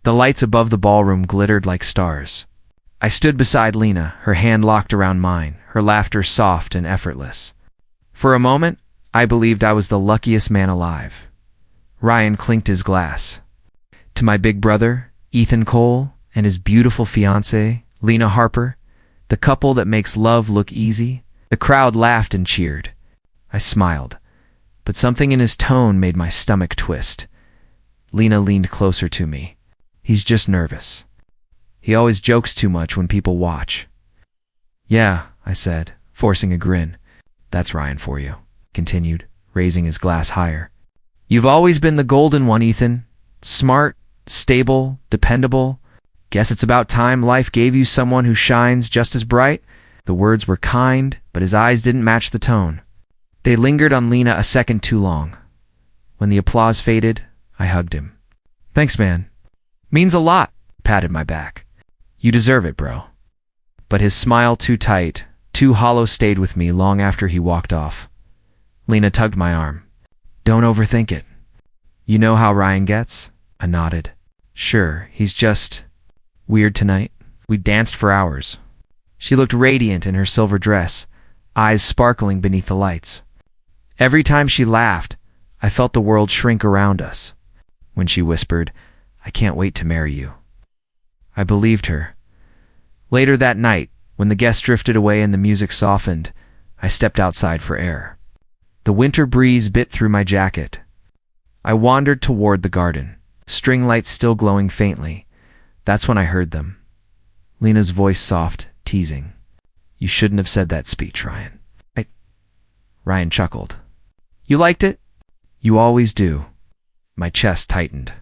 The lights above the ballroom glittered like stars. I stood beside Lena, her hand locked around mine, her laughter soft and effortless. For a moment, I believed I was the luckiest man alive. Ryan clinked his glass. To my big brother, Ethan Cole, and his beautiful fiancée, Lena Harper, the couple that makes love look easy. The crowd laughed and cheered. I smiled, but something in his tone made my stomach twist. Lena leaned closer to me. He's just nervous. He always jokes too much when people watch. Yeah, I said, forcing a grin. That's Ryan for you, continued, raising his glass higher. You've always been the golden one, Ethan. Smart, stable, dependable. Guess it's about time life gave you someone who shines just as bright. The words were kind, but his eyes didn't match the tone. They lingered on Lena a second too long. When the applause faded, I hugged him. Thanks, man. Means a lot, patted my back. You deserve it, bro. But his smile too tight, too hollow stayed with me long after he walked off. Lena tugged my arm. Don't overthink it. You know how Ryan gets? I nodded. Sure, he's just weird tonight. We danced for hours. She looked radiant in her silver dress, eyes sparkling beneath the lights. Every time she laughed, I felt the world shrink around us. When she whispered, I can't wait to marry you, I believed her. Later that night, when the guests drifted away and the music softened, I stepped outside for air. The winter breeze bit through my jacket. I wandered toward the garden, string lights still glowing faintly. That's when I heard them. Lena's voice soft, teasing. You shouldn't have said that speech, Ryan. Ryan chuckled. You liked it? You always do. My chest tightened.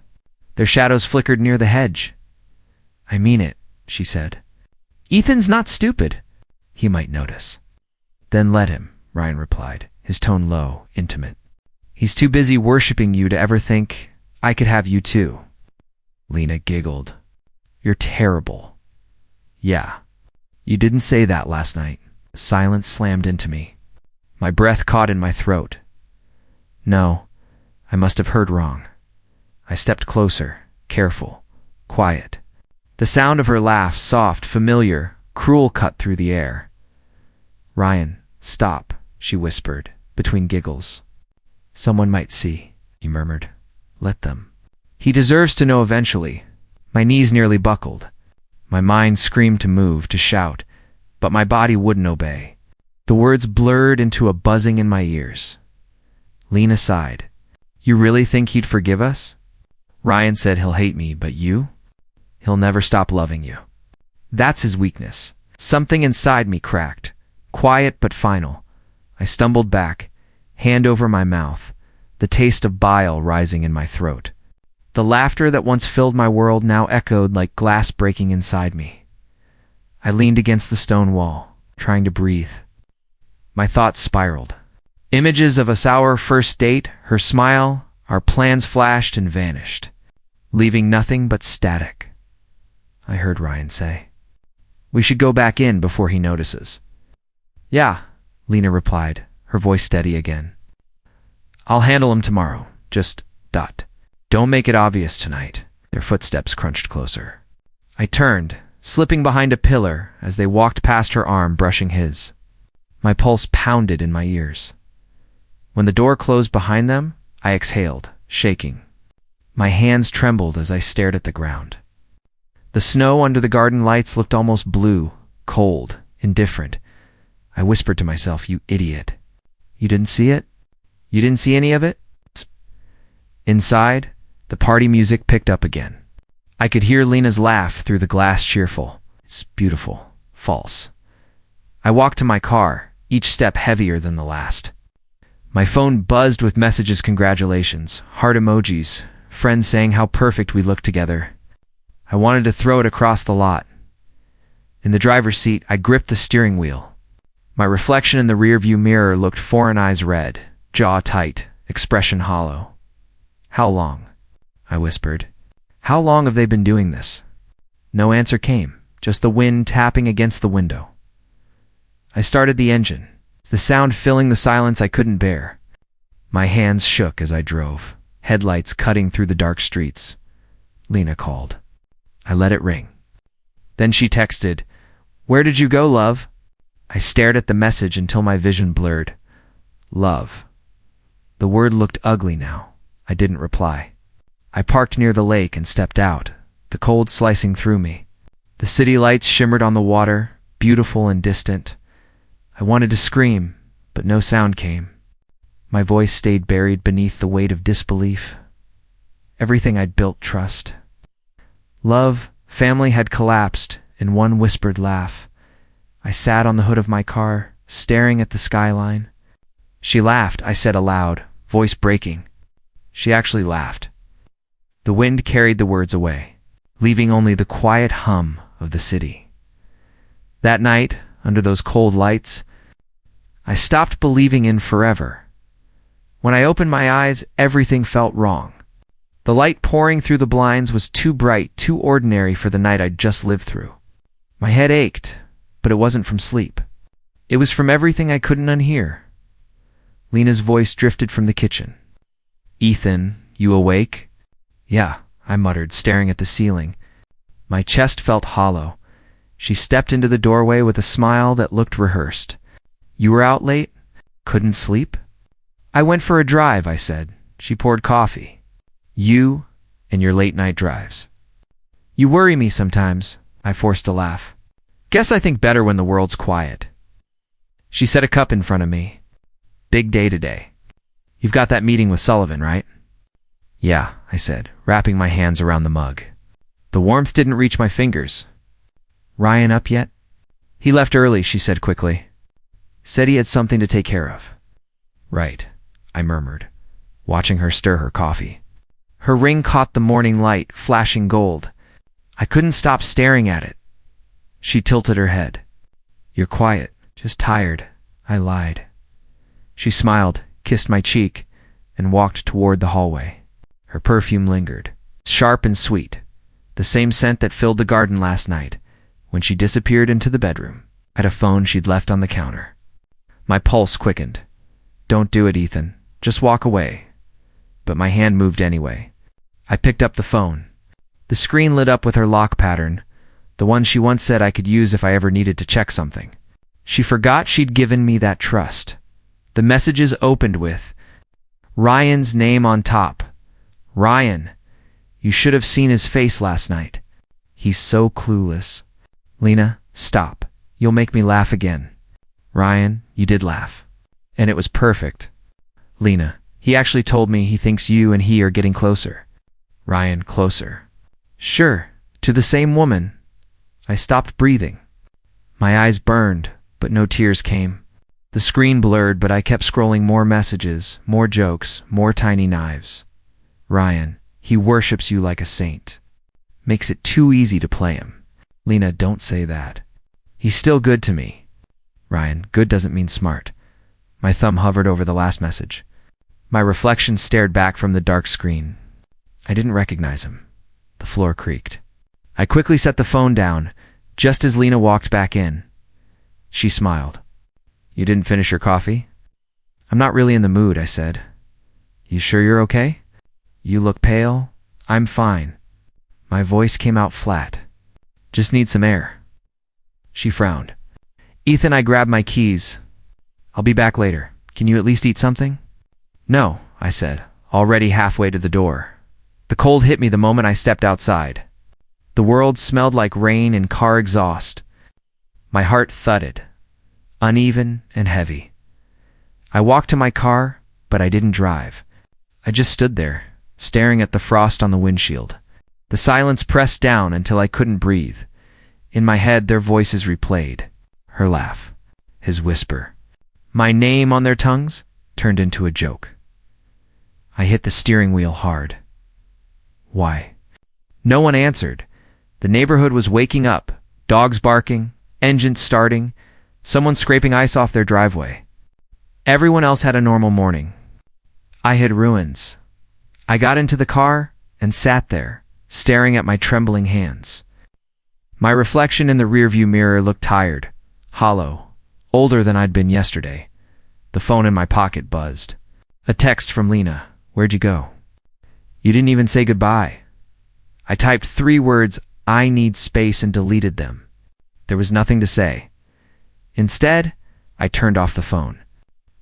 Their shadows flickered near the hedge. I mean it, she said. Ethan's not stupid. He might notice. Then let him, Ryan replied, his tone low, intimate. He's too busy worshipping you to ever think, I could have you too. Lena giggled. You're terrible. Yeah. You didn't say that last night. Silence slammed into me. My breath caught in my throat. No, I must have heard wrong. I stepped closer, careful, quiet. The sound of her laugh, soft, familiar, cruel, cut through the air. Ryan, stop, she whispered, between giggles. Someone might see, he murmured. Let them. He deserves to know eventually. My knees nearly buckled. My mind screamed to move, to shout, but my body wouldn't obey. The words blurred into a buzzing in my ears. Lena sighed. You really think he'd forgive us? Ryan said he'll hate me, but you? He'll never stop loving you. That's his weakness. Something inside me cracked, quiet but final. I stumbled back, hand over my mouth, the taste of bile rising in my throat. The laughter that once filled my world now echoed like glass breaking inside me. I leaned against the stone wall, trying to breathe. My thoughts spiraled. Images of us, our first date, her smile, our plans flashed and vanished, leaving nothing but static. I heard Ryan say, we should go back in before he notices. Yeah, Lena replied, her voice steady again. I'll handle him tomorrow, just ... Don't make it obvious tonight. Their footsteps crunched closer. I turned, slipping behind a pillar as they walked past her arm brushing his. My pulse pounded in my ears. When the door closed behind them, I exhaled, shaking. My hands trembled as I stared at the ground. The snow under the garden lights looked almost blue, cold, indifferent. I whispered to myself, you idiot. You didn't see it? You didn't see any of it? Inside, the party music picked up again. I could hear Lena's laugh through the glass, cheerful. It's beautiful. False. I walked to my car, each step heavier than the last. My phone buzzed with messages, congratulations, heart emojis, friends saying how perfect we looked together. I wanted to throw it across the lot. In the driver's seat, I gripped the steering wheel. My reflection in the rearview mirror looked foreign, eyes red, jaw tight, expression hollow. How long? I whispered. How long have they been doing this? No answer came, just the wind tapping against the window. I started the engine, the sound filling the silence I couldn't bear. My hands shook as I drove, headlights cutting through the dark streets. Lena called. I let it ring. Then she texted, "Where did you go, love?" I stared at the message until my vision blurred. Love. The word looked ugly now. I didn't reply. I parked near the lake and stepped out, the cold slicing through me. The city lights shimmered on the water, beautiful and distant. I wanted to scream, but no sound came. My voice stayed buried beneath the weight of disbelief. Everything I'd built trust. Love, family had collapsed in one whispered laugh. I sat on the hood of my car, staring at the skyline. She laughed, I said aloud, voice breaking. She actually laughed. The wind carried the words away, leaving only the quiet hum of the city. That night, under those cold lights, I stopped believing in forever. When I opened my eyes, everything felt wrong. The light pouring through the blinds was too bright, too ordinary for the night I'd just lived through. My head ached, but it wasn't from sleep. It was from everything I couldn't unhear. Lena's voice drifted from the kitchen. "Ethan, you awake?" "Yeah," I muttered, staring at the ceiling. My chest felt hollow. She stepped into the doorway with a smile that looked rehearsed. "You were out late? Couldn't sleep?" "I went for a drive," I said. She poured coffee. "You and your late-night drives. You worry me sometimes," I forced a laugh. "Guess I think better when the world's quiet." She set a cup in front of me. "Big day today. You've got that meeting with Sullivan, right?" "Yeah," I said, wrapping my hands around the mug. The warmth didn't reach my fingers. "Ryan up yet?" "He left early," she said quickly. "Said he had something to take care of." "Right," I murmured, watching her stir her coffee. Her ring caught the morning light, flashing gold. I couldn't stop staring at it. She tilted her head. "You're quiet, just tired," I lied. She smiled, kissed my cheek, and walked toward the hallway. Her perfume lingered, sharp and sweet, the same scent that filled the garden last night when she disappeared into the bedroom. I had a phone she'd left on the counter. My pulse quickened. "Don't do it, Ethan. Just walk away." But my hand moved anyway. I picked up the phone. The screen lit up with her lock pattern, the one she once said I could use if I ever needed to check something. She forgot she'd given me that trust. The messages opened with Ryan's name on top. "Ryan, you should have seen his face last night. He's so clueless." "Lena, stop. You'll make me laugh again." "Ryan, you did laugh. And it was perfect." "Lena, he actually told me he thinks you and he are getting closer." "Ryan, closer." "Sure, to the same woman." I stopped breathing. My eyes burned, but no tears came. The screen blurred, but I kept scrolling more messages, more jokes, more tiny knives. "Ryan, he worships you like a saint. Makes it too easy to play him." "Lena, don't say that. He's still good to me." "Ryan, good doesn't mean smart." My thumb hovered over the last message. My reflection stared back from the dark screen. I didn't recognize him. The floor creaked. I quickly set the phone down, just as Lena walked back in. She smiled. "You didn't finish your coffee?" "I'm not really in the mood," I said. "You sure you're okay?" "You look pale." "I'm fine." My voice came out flat. "Just need some air." She frowned. "Ethan," I grabbed my keys. "I'll be back later. Can you at least eat something?" "No," I said, already halfway to the door. The cold hit me the moment I stepped outside. The world smelled like rain and car exhaust. My heart thudded, uneven and heavy. I walked to my car, but I didn't drive. I just stood there, staring at the frost on the windshield. The silence pressed down until I couldn't breathe. In my head, their voices replayed. Her laugh, his whisper. My name on their tongues turned into a joke. I hit the steering wheel hard. Why? No one answered. The neighborhood was waking up, dogs barking, engines starting, someone scraping ice off their driveway. Everyone else had a normal morning. I hit ruins. I got into the car and sat there, staring at my trembling hands. My reflection in the rearview mirror looked tired, hollow, older than I'd been yesterday. The phone in my pocket buzzed. A text from Lena. "Where'd you go?" "You didn't even say goodbye." I typed 3 words, I need space and deleted them. There was nothing to say. Instead, I turned off the phone.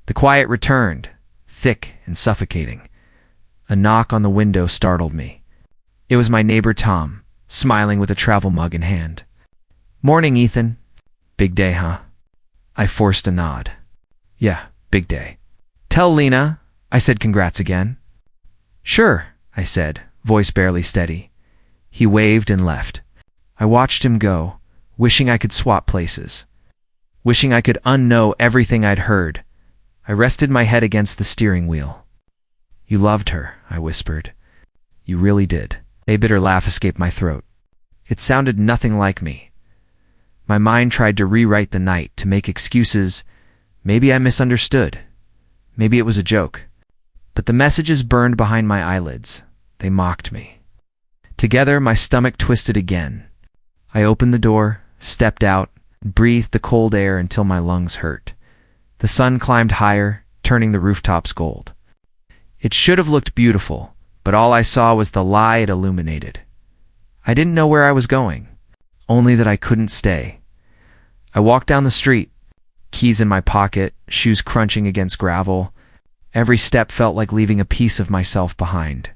The quiet returned, thick and suffocating. A knock on the window startled me. It was my neighbor Tom, smiling with a travel mug in hand. "Morning, Ethan." "Big day, huh?" I forced a nod. "Yeah, big day." "Tell Lena," I said. "Congrats again." "Sure," I said, voice barely steady. He waved and left. I watched him go, wishing I could swap places. Wishing I could unknow everything I'd heard. I rested my head against the steering wheel. "You loved her," I whispered. "You really did." A bitter laugh escaped my throat. It sounded nothing like me. My mind tried to rewrite the night, to make excuses. Maybe I misunderstood. Maybe it was a joke. But the messages burned behind my eyelids. They mocked me. Together, my stomach twisted again. I opened the door, stepped out, and breathed the cold air until my lungs hurt. The sun climbed higher, turning the rooftops gold. It should have looked beautiful, but all I saw was the lie it illuminated. I didn't know where I was going, only that I couldn't stay. I walked down the street, keys in my pocket, shoes crunching against gravel. Every step felt like leaving a piece of myself behind.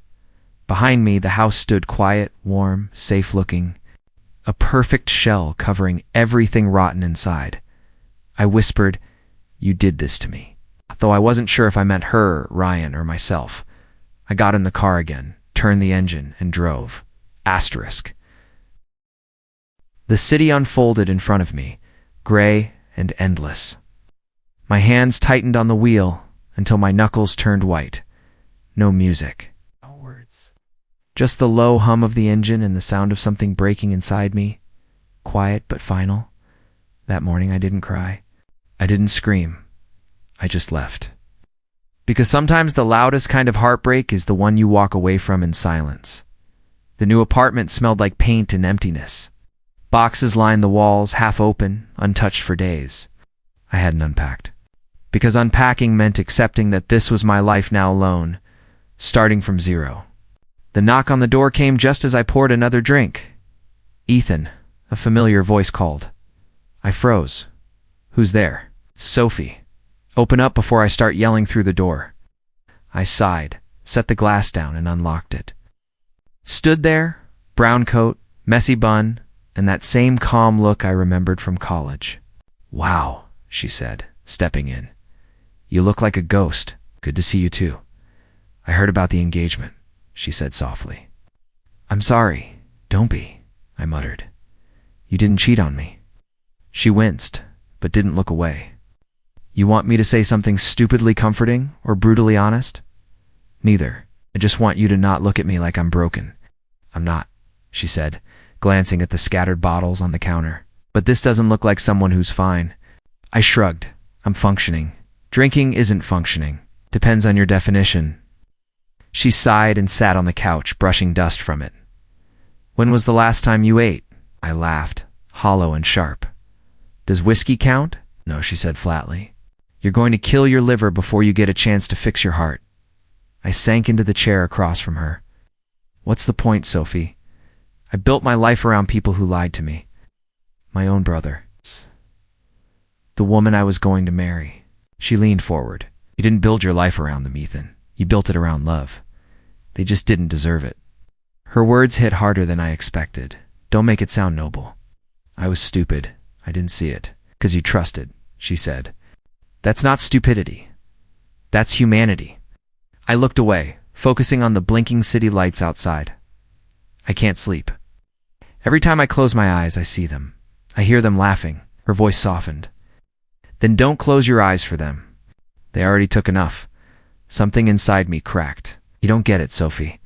Behind me, the house stood quiet, warm, safe-looking, a perfect shell covering everything rotten inside. I whispered, "You did this to me," though I wasn't sure if I meant her, Ryan, or myself. I got in the car again, turned the engine, and drove. Asterisk. The city unfolded in front of me, gray and endless. My hands tightened on the wheel until my knuckles turned white. No music. No words. Just the low hum of the engine and the sound of something breaking inside me. Quiet but final. That morning I didn't cry. I didn't scream. I just left. Because sometimes the loudest kind of heartbreak is the one you walk away from in silence. The new apartment smelled like paint and emptiness. Boxes lined the walls, half open, untouched for days. I hadn't unpacked. Because unpacking meant accepting that this was my life now alone, starting from zero. The knock on the door came just as I poured another drink. "Ethan," a familiar voice called. I froze. "Who's there?" "Sophie. Open up before I start yelling through the door." I sighed, set the glass down, and unlocked it. Stood there, brown coat, messy bun, and that same calm look I remembered from college. "Wow," she said, stepping in. "You look like a ghost. Good to see you too." "I heard about the engagement," she said softly. "I'm sorry. Don't be," I muttered. "You didn't cheat on me." She winced, but didn't look away. "You want me to say something stupidly comforting or brutally honest?" "Neither. I just want you to not look at me like I'm broken." "I'm not," she said, glancing at the scattered bottles on the counter. "But this doesn't look like someone who's fine." I shrugged. "I'm functioning." "Drinking isn't functioning. Depends on your definition." She sighed and sat on the couch, brushing dust from it. "When was the last time you ate?" I laughed, hollow and sharp. "Does whiskey count?" "No," she said flatly. "You're going to kill your liver before you get a chance to fix your heart." I sank into the chair across from her. "What's the point, Sophie? I built my life around people who lied to me. My own brother. The woman I was going to marry." She leaned forward. "You didn't build your life around them, Ethan. You built it around love. They just didn't deserve it." Her words hit harder than I expected. "Don't make it sound noble." "I was stupid. I didn't see it. 'Cause you trusted," she said. "That's not stupidity. That's humanity." I looked away, focusing on the blinking city lights outside. I can't sleep. Every time I close my eyes, I see them. I hear them laughing. Her voice softened. "Then don't close your eyes for them. They already took enough." Something inside me cracked. "You don't get it, Sophie.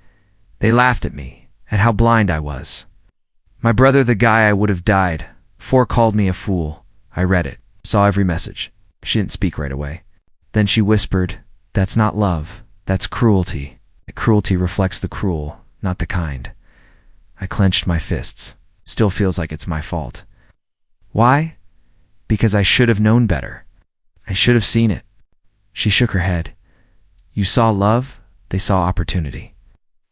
They laughed at me, at how blind I was. My brother, the guy I would have died for, called me a fool. I read it, saw every message." She didn't speak right away. Then she whispered, "That's not love. That's cruelty. Cruelty reflects the cruel, not the kind." I clenched my fists. Still feels like it's my fault. Why? Because I should have known better. I should have seen it. She shook her head. "You saw love, they saw opportunity."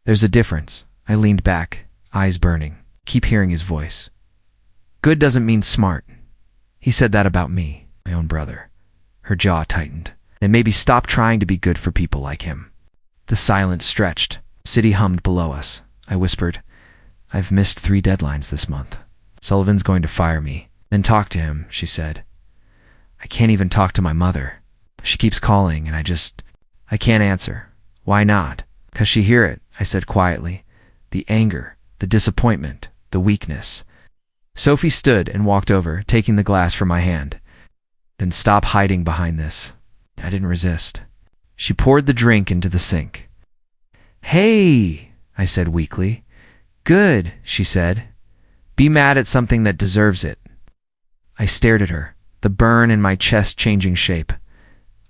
"There's a difference." I leaned back, eyes burning. keep hearing his voice. Good doesn't mean smart. He said that about me, my own brother. Her jaw tightened. And maybe stop trying to be good for people like him. The silence stretched. City hummed below us. I whispered, I've missed 3 deadlines this month. Sullivan's going to fire me. Then talk to him, she said. I can't even talk to my mother. She keeps calling and I can't answer. Why not? 'Cause she hear it, I said quietly. The anger, the disappointment, the weakness. Sophie stood and walked over, taking the glass from my hand. Then stop hiding behind this. I didn't resist. She poured the drink into the sink. Hey, I said weakly. Good, she said. Be mad at something that deserves it. I stared at her, the burn in my chest changing shape.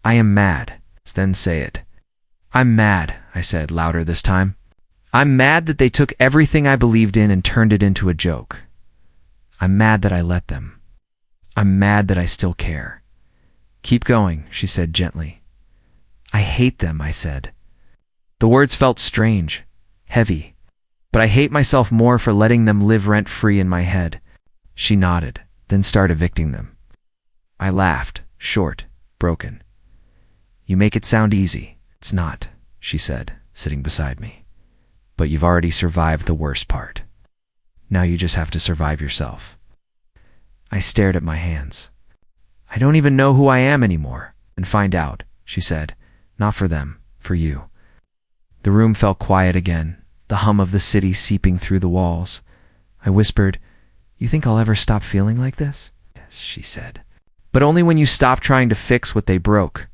I am mad. Then say it. I'm mad, I said, louder this time. I'm mad that they took everything I believed in and turned it into a joke. I'm mad that I let them. I'm mad that I still care. Keep going, she said gently. I hate them, I said. The words felt strange, heavy, but I hate myself more for letting them live rent-free in my head. She nodded, then started evicting them. I laughed, short, broken. You make it sound easy. It's not, she said, sitting beside me. But you've already survived the worst part. Now you just have to survive yourself. I stared at my hands. I don't even know who I am anymore. And find out, she said. Not for them, for you. The room felt quiet again, the hum of the city seeping through the walls. I whispered, You think I'll ever stop feeling like this? Yes, she said. But only when you stop trying to fix what they broke.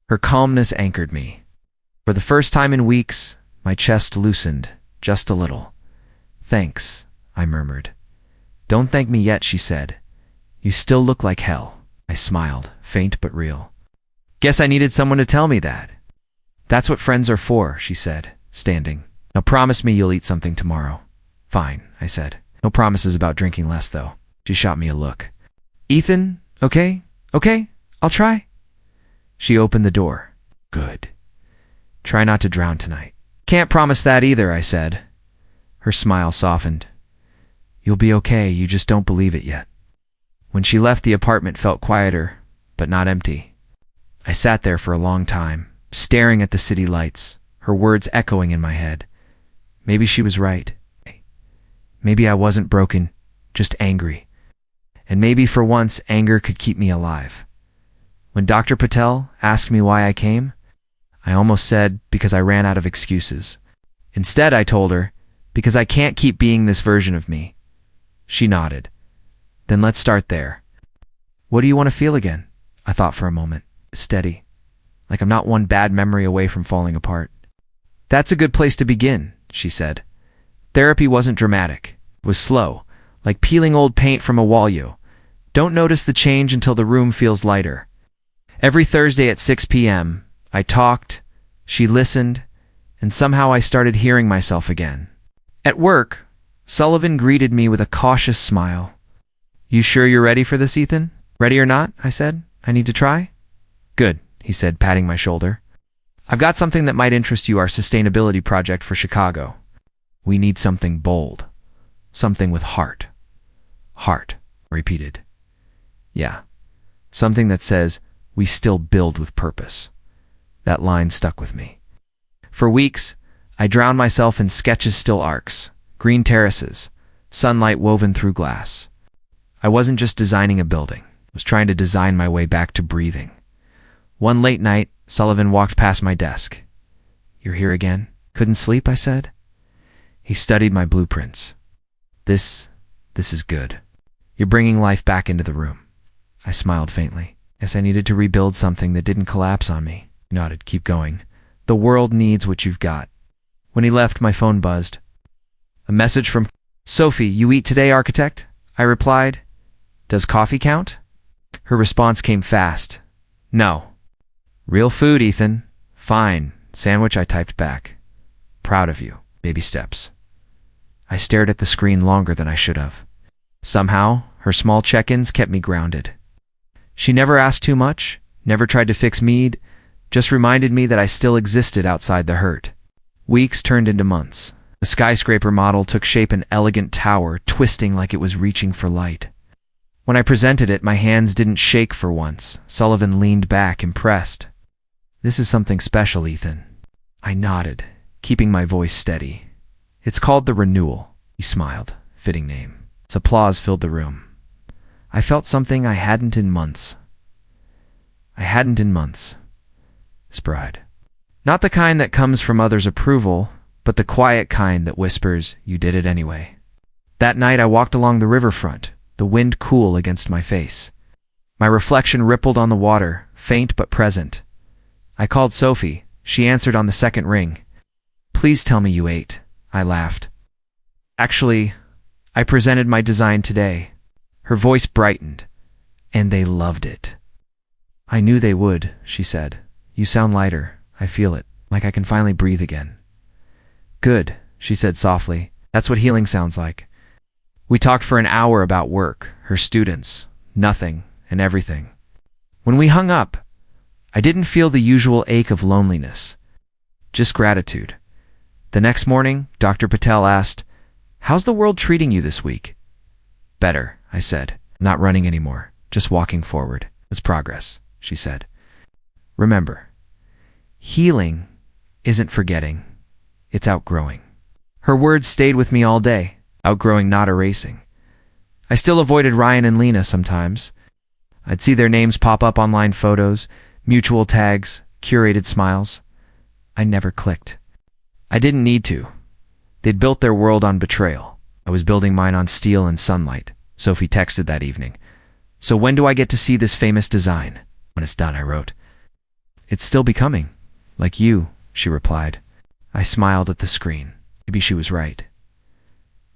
Her calmness anchored me. For the first time in weeks, my chest loosened, just a little. Thanks, I murmured. Don't thank me yet, she said. You still look like hell. I smiled, faint but real. Guess I needed someone to tell me that. That's what friends are for, she said, standing. Now promise me you'll eat something tomorrow. Fine, I said. No promises about drinking less, though. She shot me a look. Ethan, okay, I'll try. She opened the door. Good. Try not to drown tonight. Can't promise that either, I said. Her smile softened. You'll be okay, you just don't believe it yet. When she left, the apartment felt quieter, but not empty. I sat there for a long time, staring at the city lights, her words echoing in my head. Maybe she was right. Maybe I wasn't broken, just angry. And maybe for once, anger could keep me alive. When Dr. Patel asked me why I came, I almost said because I ran out of excuses. Instead, I told her, because I can't keep being this version of me. She nodded. Then let's start there. What do you want to feel again? I thought for a moment. Steady. Like I'm not one bad memory away from falling apart. That's a good place to begin, she said. Therapy wasn't dramatic. It was slow, like peeling old paint from a wall. You don't notice the change until the room feels lighter. Every Thursday at 6 p.m., I talked, she listened, and somehow I started hearing myself again. At work, Sullivan greeted me with a cautious smile. You sure you're ready for this, Ethan? Ready or not, I said. I need to try? Good, he said, patting my shoulder. I've got something that might interest you, our sustainability project for Chicago. We need something bold. Something with heart. Heart, I repeated. Yeah, something that says, we still build with purpose. That line stuck with me. For weeks, I drowned myself in sketches, still arcs, green terraces, sunlight woven through glass. I wasn't just designing a building. I was trying to design my way back to breathing. One late night, Sullivan walked past my desk. You're here again? Couldn't sleep, I said. He studied my blueprints. This is good. You're bringing life back into the room. I smiled faintly. Yes, I needed to rebuild something that didn't collapse on me. He nodded. Keep going. The world needs what you've got. When he left, my phone buzzed. A message from Sophie. You eat today, architect? I replied. Does coffee count? Her response came fast. No. Real food, Ethan. Fine. Sandwich, I typed back. Proud of you. Baby steps. I stared at the screen longer than I should have. Somehow, her small check-ins kept me grounded. She never asked too much, never tried to fix me, just reminded me that I still existed outside the hurt. Weeks turned into months. The skyscraper model took shape an elegant tower, twisting like it was reaching for light. When I presented it, my hands didn't shake for once. Sullivan leaned back, impressed. "This is something special, Ethan." I nodded, keeping my voice steady. "It's called the Renewal." He smiled. Fitting name. Its applause filled the room. I felt something I hadn't in months. His pride. Not the kind that comes from others' approval, but the quiet kind that whispers, "You did it anyway." That night I walked along the riverfront, the wind cool against my face. My reflection rippled on the water, faint but present. I called Sophie. She answered on the second ring. "Please tell me you ate," I laughed. "Actually, I presented my design today." Her voice brightened. "And they loved it." "I knew they would," she said. "You sound lighter. I feel it, like I can finally breathe again." "Good," she said softly. "That's what healing sounds like." We talked for an hour about work, her students, nothing, and everything. When we hung up, I didn't feel the usual ache of loneliness, just gratitude. The next morning, Dr. Patel asked, "How's the world treating you this week?" "Better," I said. "Not running anymore, just walking forward. It's progress," she said. "Remember, healing isn't forgetting, it's outgrowing." Her words stayed with me all day, outgrowing, not erasing. I still avoided Ryan and Lena sometimes. I'd see their names pop up online photos, mutual tags, curated smiles. I never clicked. I didn't need to. They'd built their world on betrayal. I was building mine on steel and sunlight. Sophie texted that evening. "So when do I get to see this famous design?" "When it's done," I wrote. "It's still becoming. Like you," she replied. I smiled at the screen. Maybe she was right.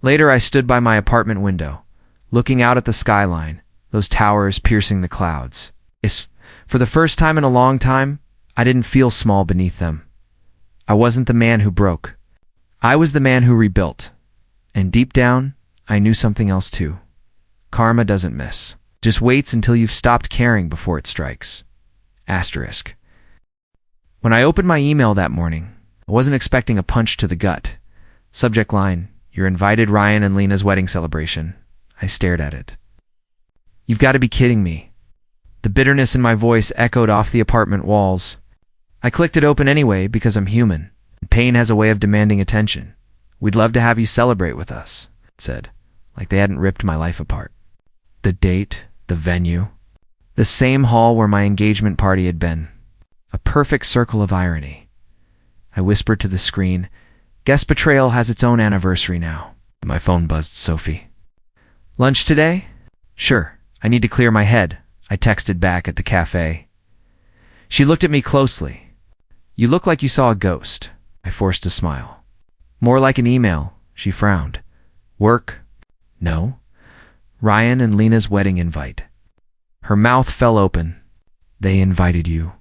Later, I stood by my apartment window, looking out at the skyline, those towers piercing the clouds. For the first time in a long time, I didn't feel small beneath them. I wasn't the man who broke. I was the man who rebuilt. And deep down, I knew something else too. Karma doesn't miss. Just waits until you've stopped caring before it strikes. Asterisk. When I opened my email that morning, I wasn't expecting a punch to the gut. Subject line, "You're invited Ryan and Lena's wedding celebration." I stared at it. "You've got to be kidding me." The bitterness in my voice echoed off the apartment walls. I clicked it open anyway because I'm human. Pain has a way of demanding attention. "We'd love to have you celebrate with us," it said, like they hadn't ripped my life apart. The date, the venue, the same hall where my engagement party had been. A perfect circle of irony. I whispered to the screen, "Guess Betrayal has its own anniversary now." My phone buzzed Sophie. "Lunch today?" "Sure. I need to clear my head," I texted back at the cafe. She looked at me closely. "You look like you saw a ghost." I forced a smile. "More like an email," she frowned. "Work?" "No. Ryan and Lena's wedding invite." Her mouth fell open. "They invited you."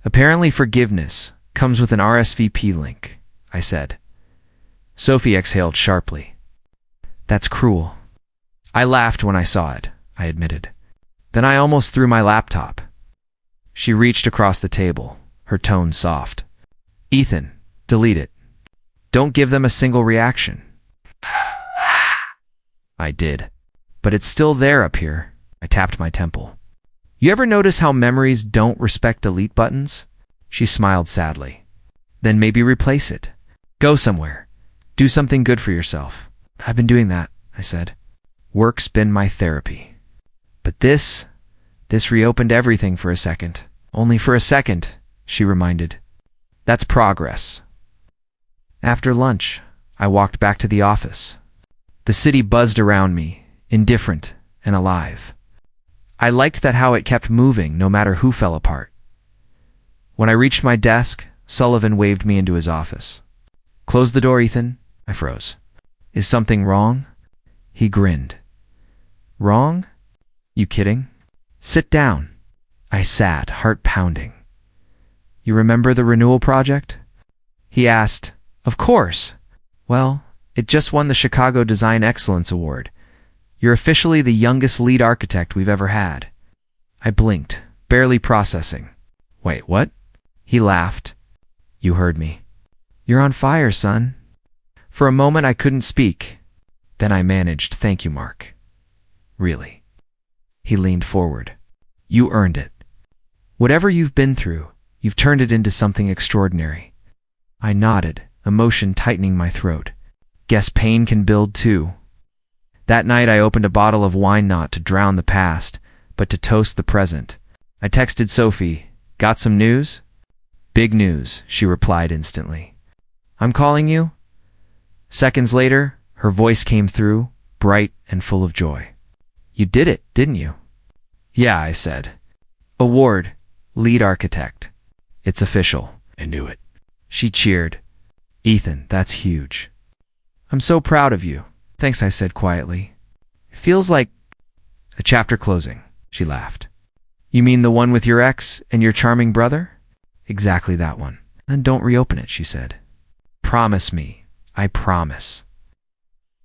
"Apparently forgiveness comes with an RSVP link," I said. Sophie exhaled sharply. "That's cruel." "I laughed when I saw it," I admitted. "Then I almost threw my laptop." She reached across the table, her tone soft. "Ethan, delete it. Don't give them a single reaction." I did. "But it's still there up here." I tapped my temple. "You ever notice how memories don't respect delete buttons?" She smiled sadly. "Then maybe replace it. Go somewhere. Do something good for yourself." "I've been doing that," I said. "Work's been my therapy." "But this reopened everything for a second." "Only for a second," she reminded. "That's progress." After lunch, I walked back to the office. The city buzzed around me, indifferent and alive. I liked that how it kept moving no matter who fell apart. When I reached my desk, Sullivan waved me into his office. "Close the door, Ethan." I froze. "Is something wrong?" He grinned. "Wrong? You kidding?" "Sit down." I sat, heart pounding. "You remember the renewal project?" He asked. "Of course. Well, it just won the Chicago Design Excellence Award. You're officially the youngest lead architect we've ever had." I blinked, barely processing. "Wait, what?" He laughed. "You heard me. You're on fire, son." For a moment I couldn't speak. Then I managed. Thank you, Mark. Really. He leaned forward. You earned it. Whatever you've been through, you've turned it into something extraordinary. I nodded, emotion tightening my throat. Guess pain can build too. That night I opened a bottle of wine not to drown the past, but to toast the present. I texted Sophie, got some news? Big news, she replied instantly. I'm calling you? Seconds later, her voice came through, bright and full of joy. You did it, didn't you? Yeah, I said. Award, lead architect. It's official. I knew it. She cheered. Ethan, that's huge. I'm so proud of you. Thanks, I said quietly. Feels like a chapter closing, she laughed. You mean the one with your ex and your charming brother? Exactly that one. Then don't reopen it, she said. Promise me. I promise.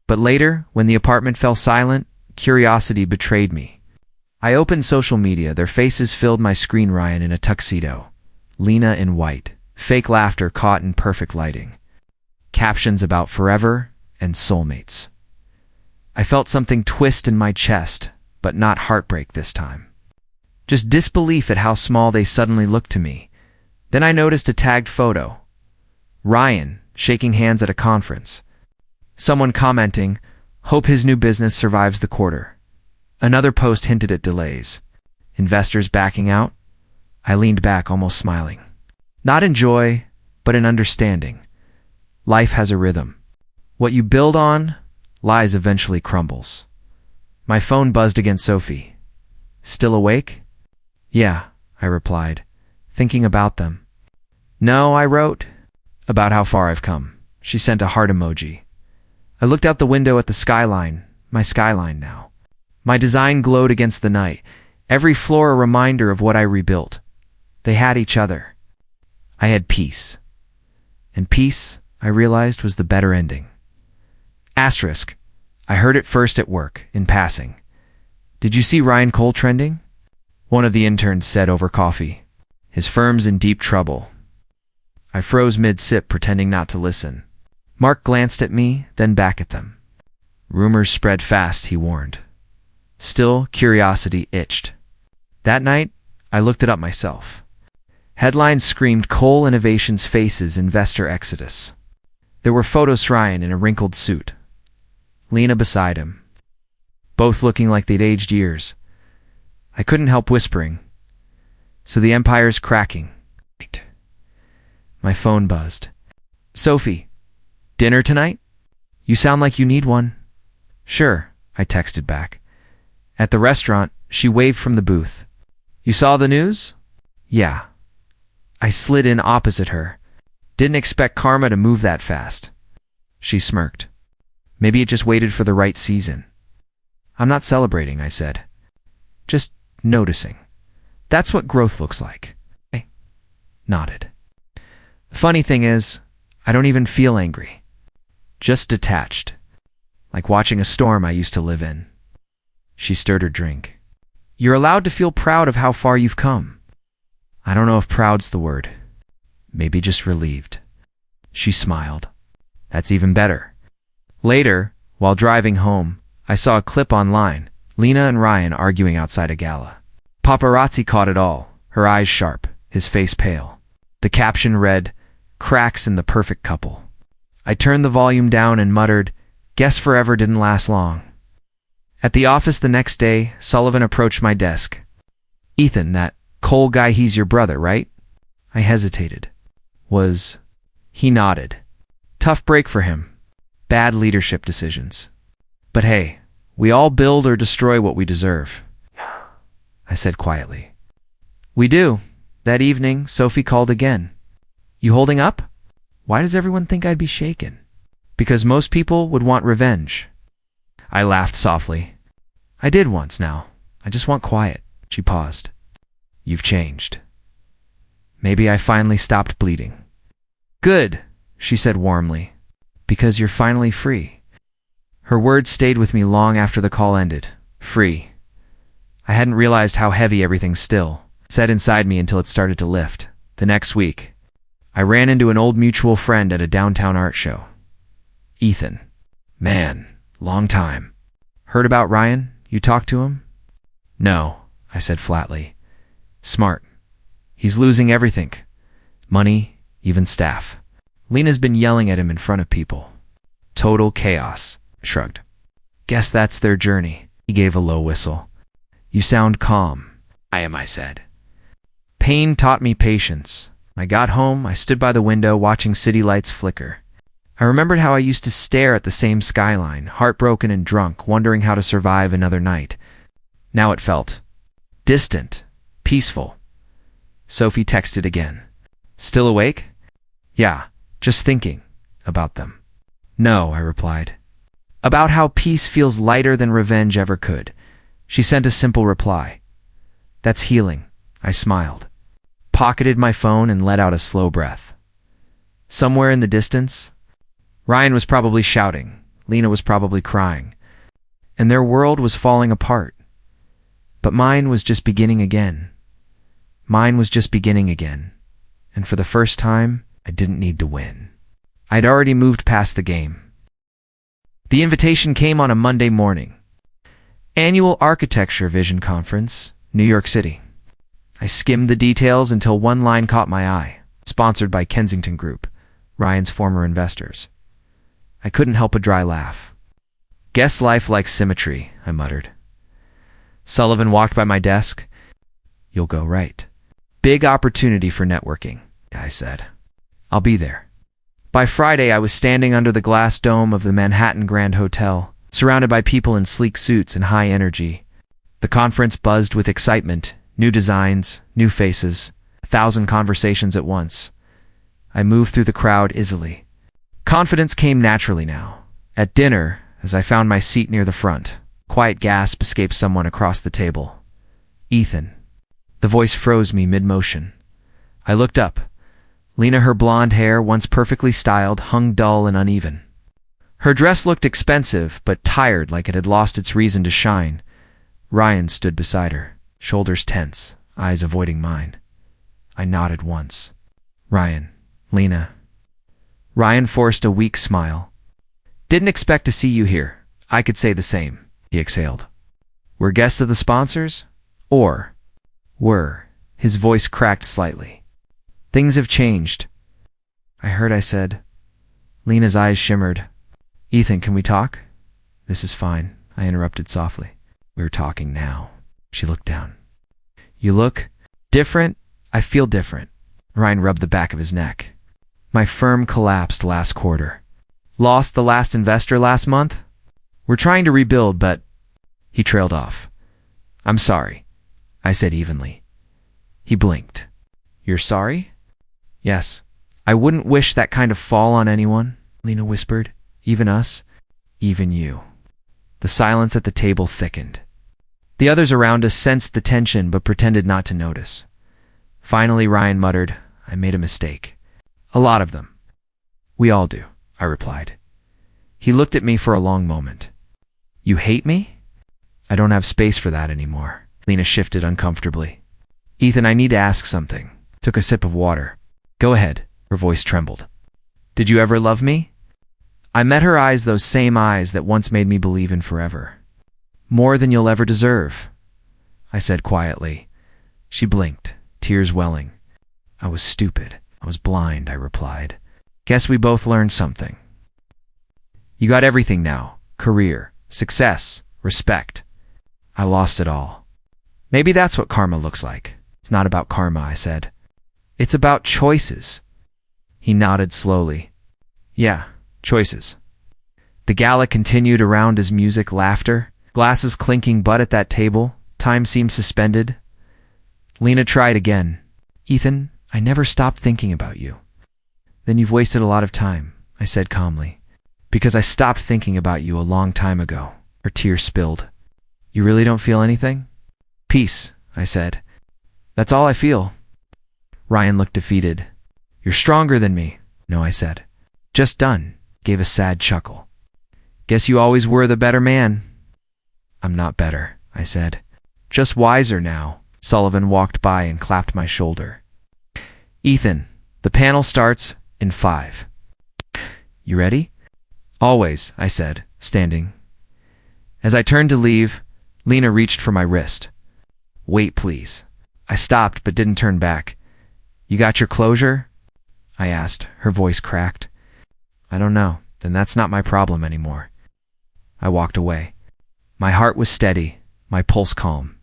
But later, when the apartment fell silent, curiosity betrayed me. I opened social media. Their faces filled my screen. Ryan in a tuxedo. Lena in white. Fake laughter caught in perfect lighting. Captions about forever and soulmates. I felt something twist in my chest, but not heartbreak this time. Just disbelief at how small they suddenly looked to me. Then I noticed a tagged photo. Ryan, shaking hands at a conference. Someone commenting, hope his new business survives the quarter. Another post hinted at delays. Investors backing out? I leaned back, almost smiling. Not in joy, but in understanding. Life has a rhythm. What you build on, lies eventually crumbles. My phone buzzed against Sophie. Still awake? Yeah, I replied, thinking about them. No, I wrote. About how far I've come. She sent a heart emoji. I looked out the window at the skyline, my skyline now. My design glowed against the night, every floor a reminder of what I rebuilt. They had each other. I had peace. And peace, I realized, was the better ending. Asterisk. I heard it first at work, in passing. Did you see Ryan Cole trending? One of the interns said over coffee. His firm's in deep trouble. I froze mid-sip, pretending not to listen. Mark glanced at me, then back at them. Rumors spread fast, he warned. Still, curiosity itched. That night, I looked it up myself. Headlines screamed Cole Innovations faces investor exodus. There were photos of Ryan in a wrinkled suit. Lena beside him. Both looking like they'd aged years. I couldn't help whispering. So the empire's cracking. My phone buzzed. Sophie, dinner tonight? You sound like you need one. Sure, I texted back. At the restaurant, she waved from the booth. You saw the news? Yeah. I slid in opposite her. Didn't expect karma to move that fast. She smirked. Maybe it just waited for the right season. I'm not celebrating, I said. Just noticing. That's what growth looks like. I nodded. The funny thing is, I don't even feel angry. Just detached. Like watching a storm I used to live in. She stirred her drink. You're allowed to feel proud of how far you've come. I don't know if proud's the word. Maybe just relieved. She smiled. That's even better. Later, while driving home, I saw a clip online, Lena and Ryan arguing outside a gala. Paparazzi caught it all, her eyes sharp, his face pale. The caption read, cracks in the perfect couple. I turned the volume down and muttered, guess forever didn't last long. At the office the next day, Sullivan approached my desk. Ethan, that Cole guy, he's your brother, right? I hesitated. He nodded. Tough break for him. Bad leadership decisions. But hey, we all build or destroy what we deserve. I said quietly. We do. That evening, Sophie called again. You holding up? Why does everyone think I'd be shaken? Because most people would want revenge. I laughed softly. I did once now. I just want quiet. She paused. You've changed. Maybe I finally stopped bleeding. Good, she said warmly. Because you're finally free. Her words stayed with me long after the call ended. Free. I hadn't realized how heavy everything still sat inside me until it started to lift. The next week, I ran into an old mutual friend at a downtown art show. Ethan. Man, long time. Heard about Ryan? You talked to him? No, I said flatly. Smart. He's losing everything. Money, even staff. Lena's been yelling at him in front of people. Total chaos. I shrugged. Guess that's their journey. He gave a low whistle. You sound calm. I am, I said. Pain taught me patience. When I got home, I stood by the window watching city lights flicker. I remembered how I used to stare at the same skyline, heartbroken and drunk, wondering how to survive another night. Now it felt distant, peaceful. Sophie texted again. Still awake? Yeah, just thinking about them. No, I replied. About how peace feels lighter than revenge ever could. She sent a simple reply. That's healing, I smiled. Pocketed my phone and let out a slow breath. Somewhere in the distance, Ryan was probably shouting, Lena was probably crying, and their world was falling apart. But mine was just beginning again. Mine was just beginning again, and for the first time, I didn't need to win. I'd already moved past the game. The invitation came on a Monday morning. Annual Architecture Vision Conference, New York City. I skimmed the details until one line caught my eye, sponsored by Kensington Group, Ryan's former investors. I couldn't help a dry laugh. Guess life likes symmetry, I muttered. Sullivan walked by my desk. You'll go right. Big opportunity for networking, I said. I'll be there. By Friday, I was standing under the glass dome of the Manhattan Grand Hotel, surrounded by people in sleek suits and high energy. The conference buzzed with excitement, new designs, new faces, 1,000 conversations at once. I moved through the crowd easily. Confidence came naturally now. At dinner, as I found my seat near the front, quiet gasp escaped someone across the table. Ethan. The voice froze me mid-motion. I looked up. Lena, her blonde hair, once perfectly styled, hung dull and uneven. Her dress looked expensive, but tired like it had lost its reason to shine. Ryan stood beside her, shoulders tense, eyes avoiding mine. I nodded once. Ryan. Lena. Ryan forced a weak smile. Didn't expect to see you here. I could say the same, he exhaled. We're guests of the sponsors? Or were. His voice cracked slightly. Things have changed. I heard, I said. Lena's eyes shimmered. Ethan, can we talk? This is fine, I interrupted softly. We're talking now. She looked down. You look different. I feel different. Ryan rubbed the back of his neck. My firm collapsed last quarter. Lost the last investor last month? We're trying to rebuild, but... He trailed off. I'm sorry, I said evenly. He blinked. You're sorry? Yes. I wouldn't wish that kind of fall on anyone, Lena whispered. Even us? Even you. The silence at the table thickened. The others around us sensed the tension but pretended not to notice. Finally, Ryan muttered, I made a mistake. A lot of them. We all do, I replied. He looked at me for a long moment. You hate me? I don't have space for that anymore. Lena shifted uncomfortably. Ethan, I need to ask something. Took a sip of water. Go ahead. Her voice trembled. Did you ever love me? I met her eyes, those same eyes that once made me believe in forever. More than you'll ever deserve, I said quietly. She blinked, tears welling. I was stupid. I was blind, I replied. Guess we both learned something. You got everything now. Career, success, respect. I lost it all. Maybe that's what karma looks like. It's not about karma, I said. It's about choices. He nodded slowly. Yeah, choices. The gala continued around as music, laughter, glasses clinking, but at that table, time seemed suspended. Lena tried again. Ethan, I never stopped thinking about you. Then you've wasted a lot of time, I said calmly. Because I stopped thinking about you a long time ago. Her tears spilled. You really don't feel anything? Peace, I said. That's all I feel. Ryan looked defeated. You're stronger than me. No, I said. Just done. Gave a sad chuckle. Guess you always were the better man. I'm not better, I said. Just wiser now. Sullivan walked by and clapped my shoulder. Ethan, the panel starts in 5. You ready? Always, I said, standing. As I turned to leave, Lena reached for my wrist. Wait, please. I stopped but didn't turn back. You got your closure? I asked, her voice cracked. I don't know. Then that's not my problem anymore. I walked away. My heart was steady, my pulse calm.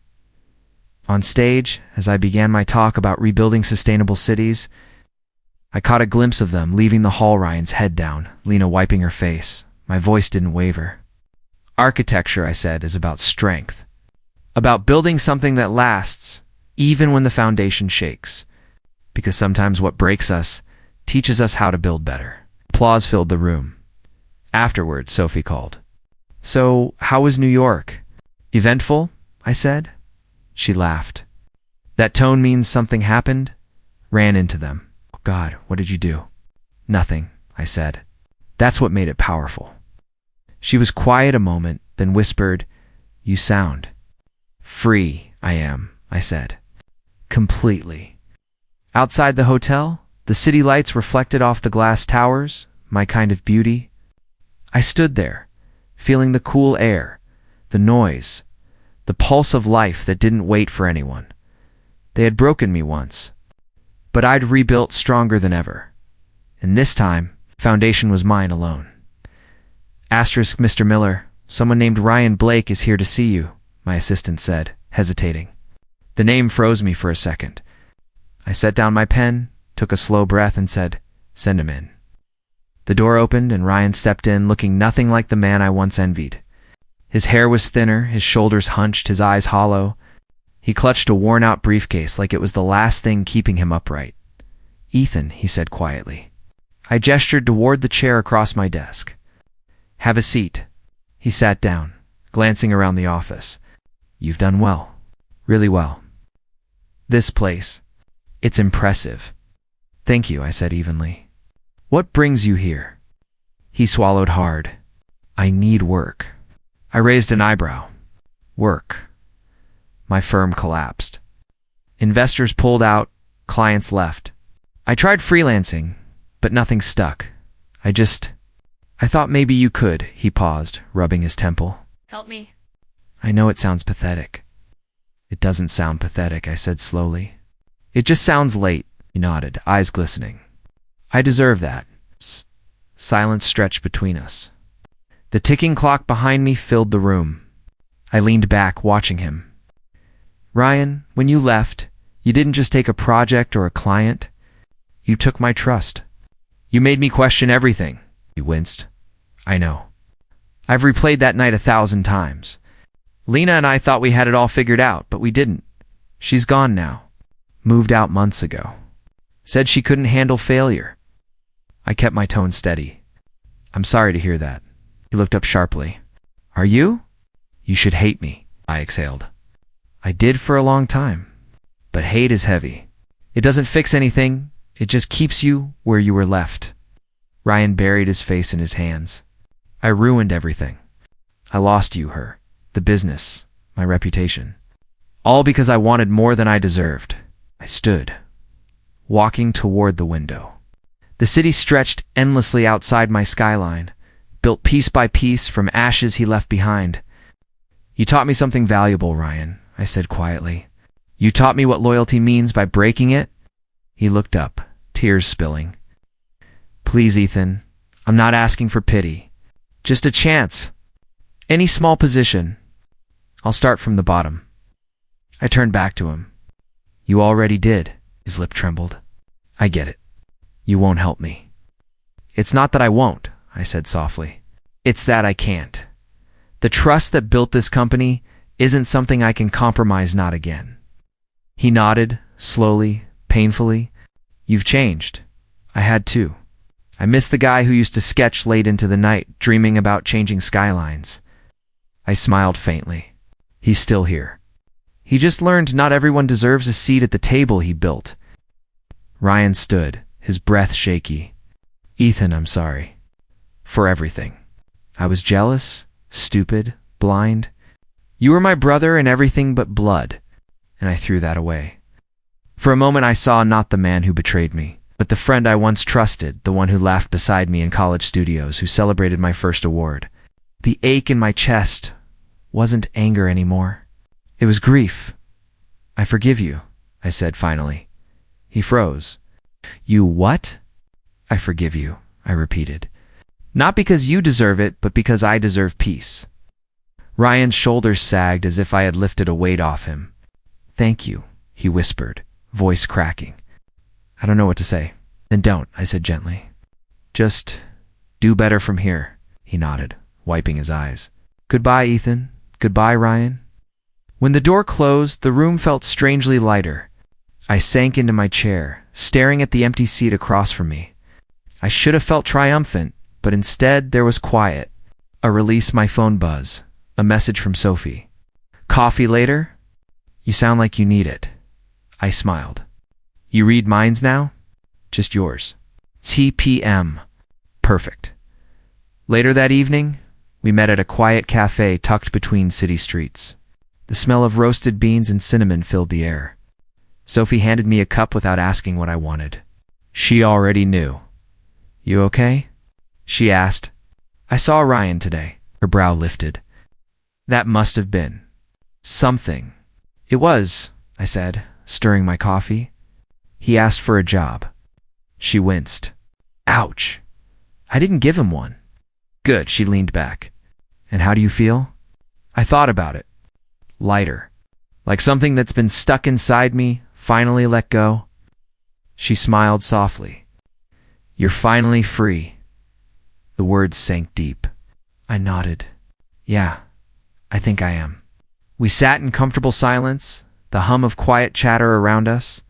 On stage, as I began my talk about rebuilding sustainable cities, I caught a glimpse of them leaving the hall, Ryan's head down, Lena wiping her face. My voice didn't waver. Architecture, I said, is about strength. About building something that lasts, even when the foundation shakes. Because sometimes what breaks us teaches us how to build better. Applause filled the room. Afterward, Sophie called. So, how was New York? Eventful? I said. She laughed. That tone means something happened? Ran into them. Oh God, what did you do? Nothing, I said. That's what made it powerful. She was quiet a moment, then whispered, You sound. Free, I am, I said. Completely. Outside the hotel, the city lights reflected off the glass towers, my kind of beauty. I stood there, feeling the cool air, the noise, the pulse of life that didn't wait for anyone. They had broken me once, but I'd rebuilt stronger than ever. And this time, foundation was mine alone. Asterisk, Mr. Miller, someone named Ryan Blake is here to see you, my assistant said, hesitating. The name froze me for a second. I set down my pen, took a slow breath, and said, Send him in. The door opened and Ryan stepped in, looking nothing like the man I once envied. His hair was thinner, his shoulders hunched, his eyes hollow. He clutched a worn-out briefcase like it was the last thing keeping him upright. Ethan, he said quietly. I gestured toward the chair across my desk. Have a seat. He sat down, glancing around the office. You've done well. Really well. This place. It's impressive. Thank you, I said evenly. What brings you here? He swallowed hard. I need work. I raised an eyebrow. Work. My firm collapsed. Investors pulled out, clients left. I tried freelancing, but nothing stuck. I thought maybe you could, he paused, rubbing his temple. Help me. I know it sounds pathetic. It doesn't sound pathetic, I said slowly. It just sounds late, he nodded, eyes glistening. I deserve that. Silence stretched between us. The ticking clock behind me filled the room. I leaned back, watching him. Ryan, when you left, you didn't just take a project or a client. You took my trust. You made me question everything. He winced. I know. I've replayed that night 1,000 times. Lena and I thought we had it all figured out, but we didn't. She's gone now. Moved out months ago. Said she couldn't handle failure. I kept my tone steady. I'm sorry to hear that. He looked up sharply. Are you? You should hate me, I exhaled. I did for a long time. But hate is heavy. It doesn't fix anything. It just keeps you where you were left. Ryan buried his face in his hands. I ruined everything. I lost you, her, the business, my reputation. All because I wanted more than I deserved. I stood, walking toward the window. The city stretched endlessly outside my skyline, built piece by piece from ashes he left behind. You taught me something valuable, Ryan, I said quietly. You taught me what loyalty means by breaking it. He looked up, tears spilling. Please, Ethan, I'm not asking for pity. Just a chance. Any small position. I'll start from the bottom. I turned back to him. You already did. His lip trembled. I get it. You won't help me. It's not that I won't, I said softly. It's that I can't. The trust that built this company isn't something I can compromise not again. He nodded, slowly, painfully. You've changed. I had too. I miss the guy who used to sketch late into the night, dreaming about changing skylines. I smiled faintly. He's still here. He just learned not everyone deserves a seat at the table he built. Ryan stood, his breath shaky. Ethan, I'm sorry. For everything. I was jealous, stupid, blind. You were my brother and everything but blood, and I threw that away. For a moment I saw not the man who betrayed me, but the friend I once trusted, the one who laughed beside me in college studios, who celebrated my first award. The ache in my chest wasn't anger anymore. It was grief. "I forgive you," I said finally. He froze. "You what?" "I forgive you," I repeated. "Not because you deserve it, but because I deserve peace." Ryan's shoulders sagged as if I had lifted a weight off him. "Thank you," he whispered, voice cracking. "I don't know what to say." "Then don't," I said gently. "Just do better from here," he nodded, wiping his eyes. "Goodbye, Ethan. Goodbye, Ryan." When the door closed, the room felt strangely lighter. I sank into my chair, staring at the empty seat across from me. I should have felt triumphant, but instead there was quiet. A release, my phone buzz. A message from Sophie. "Coffee later? You sound like you need it." I smiled. "You read minds now?" "Just yours." "TPM. Perfect." Later that evening, we met at a quiet cafe tucked between city streets. The smell of roasted beans and cinnamon filled the air. Sophie handed me a cup without asking what I wanted. She already knew. "You okay?" she asked. "I saw Ryan today." Her brow lifted. "That must have been something." "It was," I said, stirring my coffee. "He asked for a job." She winced. "Ouch. I didn't give him one." "Good," she leaned back. "And how do you feel?" I thought about it. Lighter. Like something that's been stuck inside me, finally let go. She smiled softly. "You're finally free." The words sank deep. I nodded. "Yeah, I think I am." We sat in comfortable silence, the hum of quiet chatter around us.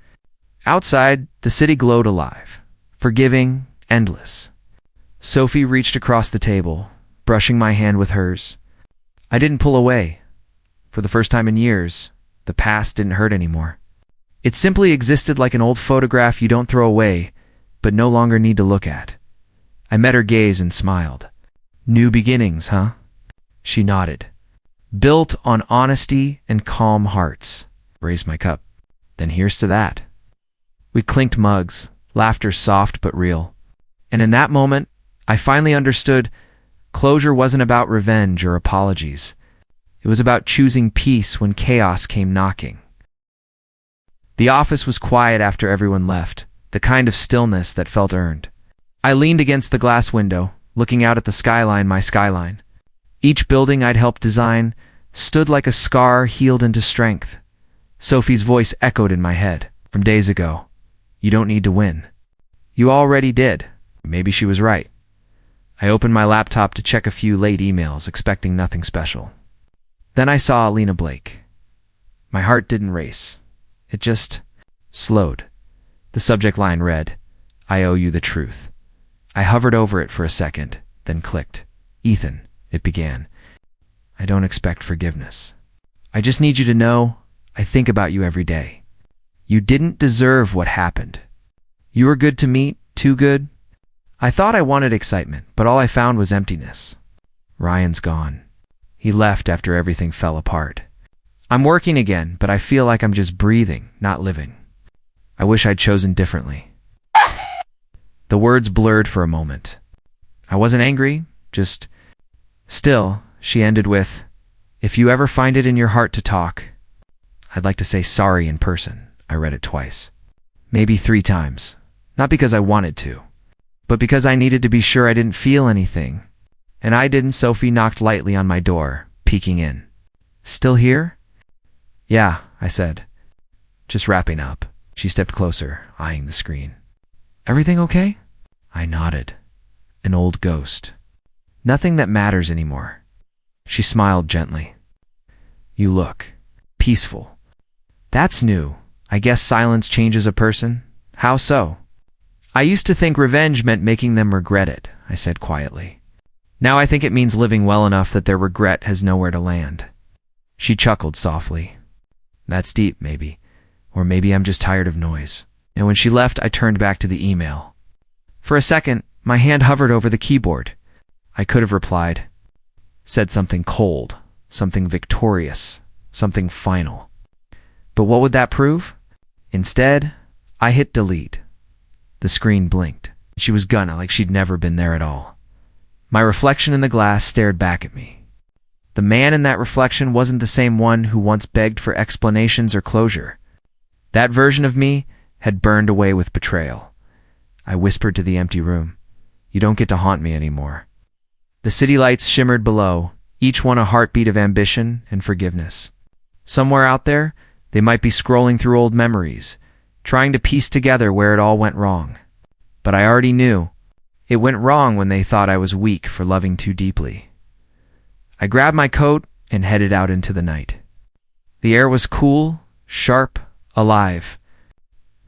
Outside, the city glowed alive, forgiving, endless. Sophie reached across the table, brushing my hand with hers. I didn't pull away. For the first time in years, the past didn't hurt anymore. It simply existed like an old photograph you don't throw away, but no longer need to look at. I met her gaze and smiled. "New beginnings, huh?" She nodded. "Built on honesty and calm hearts." Raised my cup. "Then here's to that." We clinked mugs, laughter soft but real. And in that moment, I finally understood closure wasn't about revenge or apologies. It was about choosing peace when chaos came knocking. The office was quiet after everyone left, the kind of stillness that felt earned. I leaned against the glass window, looking out at the skyline, my skyline. Each building I'd helped design stood like a scar healed into strength. Sophie's voice echoed in my head from days ago. "You don't need to win." "You already did." Maybe she was right. I opened my laptop to check a few late emails, expecting nothing special. Then I saw Alina Blake. My heart didn't race. It just slowed. The subject line read, "I owe you the truth." I hovered over it for a second, then clicked. "Ethan," it began, "I don't expect forgiveness. I just need you to know I think about you every day. You didn't deserve what happened. You were good to meet, too good. I thought I wanted excitement, but all I found was emptiness. Ryan's gone. He left after everything fell apart. I'm working again, but I feel like I'm just breathing, not living. I wish I'd chosen differently." The words blurred for a moment. I wasn't angry, just still. She ended with, "If you ever find it in your heart to talk, I'd like to say sorry in person." I read it twice. Maybe 3 times. Not because I wanted to, but because I needed to be sure I didn't feel anything. And I didn't. Sophie knocked lightly on my door, peeking in. "Still here?" "Yeah," I said. "Just wrapping up." She stepped closer, eyeing the screen. "Everything okay?" I nodded. An old ghost. "Nothing that matters anymore." She smiled gently. "You look peaceful." "That's new. I guess silence changes a person." "How so?" "I used to think revenge meant making them regret it," I said quietly. "Now I think it means living well enough that their regret has nowhere to land." She chuckled softly. "That's deep, maybe. Or maybe I'm just tired of noise." And when she left, I turned back to the email. For a second, my hand hovered over the keyboard. I could have replied, said something cold, something victorious, something final. But what would that prove? Instead, I hit delete. The screen blinked. She was gone like she'd never been there at all. My reflection in the glass stared back at me. The man in that reflection wasn't the same one who once begged for explanations or closure. That version of me had burned away with betrayal. I whispered to the empty room, "You don't get to haunt me anymore." The city lights shimmered below, each one a heartbeat of ambition and forgiveness. Somewhere out there, they might be scrolling through old memories, trying to piece together where it all went wrong. But I already knew. It went wrong when they thought I was weak for loving too deeply. I grabbed my coat and headed out into the night. The air was cool, sharp, alive.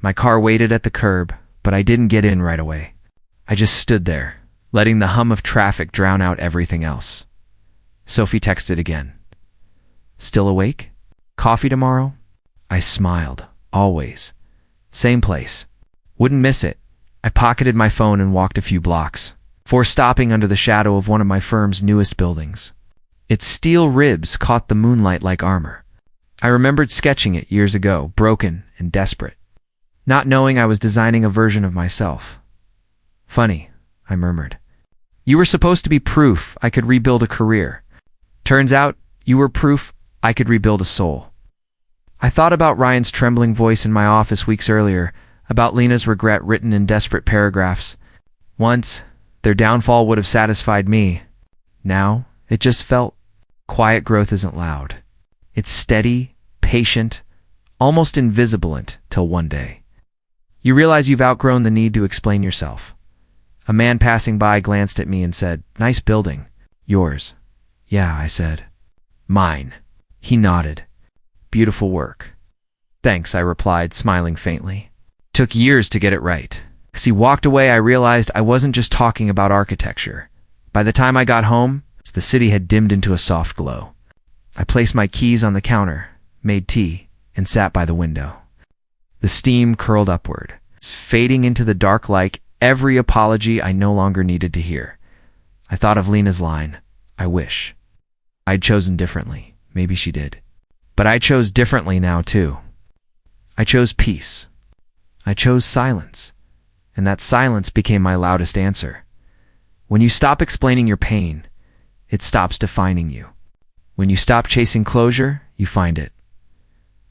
My car waited at the curb, but I didn't get in right away. I just stood there, letting the hum of traffic drown out everything else. Sophie texted again. "Still awake? Coffee tomorrow?" I smiled. Always. Same place. Wouldn't miss it. I pocketed my phone and walked a few blocks, before stopping under the shadow of one of my firm's newest buildings. Its steel ribs caught the moonlight like armor. I remembered sketching it years ago, broken and desperate, not knowing I was designing a version of myself. "Funny," I murmured. "You were supposed to be proof I could rebuild a career. Turns out you were proof I could rebuild a soul." I thought about Ryan's trembling voice in my office weeks earlier, about Lena's regret written in desperate paragraphs. Once, their downfall would have satisfied me. Now, it just felt, quiet growth isn't loud. It's steady, patient, almost invisible till one day you realize you've outgrown the need to explain yourself. A man passing by glanced at me and said, "Nice building." "Yours." "Yeah," I said. "Mine." He nodded. "Beautiful work." "Thanks," I replied, smiling faintly. Took years to get it right. As he walked away, I realized I wasn't just talking about architecture. By the time I got home, the city had dimmed into a soft glow. I placed my keys on the counter, made tea, and sat by the window. The steam curled upward, fading into the dark like every apology I no longer needed to hear. I thought of Lena's line, "I wish I'd chosen differently." Maybe she did. But I chose differently now, too. I chose peace. I chose silence. And that silence became my loudest answer. When you stop explaining your pain, it stops defining you. When you stop chasing closure, you find it.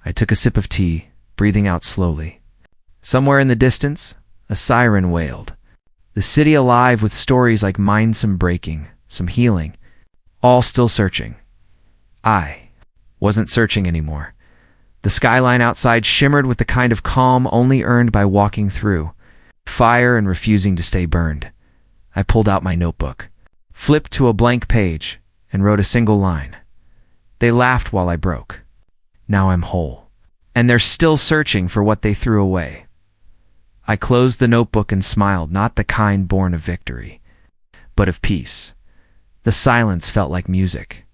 I took a sip of tea, breathing out slowly. Somewhere in the distance, a siren wailed. The city alive with stories like mine, some breaking, some healing, all still searching. I wasn't searching anymore. The skyline outside shimmered with the kind of calm only earned by walking through fire and refusing to stay burned. I pulled out my notebook, flipped to a blank page, and wrote a single line. They laughed while I broke. Now I'm whole. And they're still searching for what they threw away. I closed the notebook and smiled, not the kind born of victory, but of peace. The silence felt like music.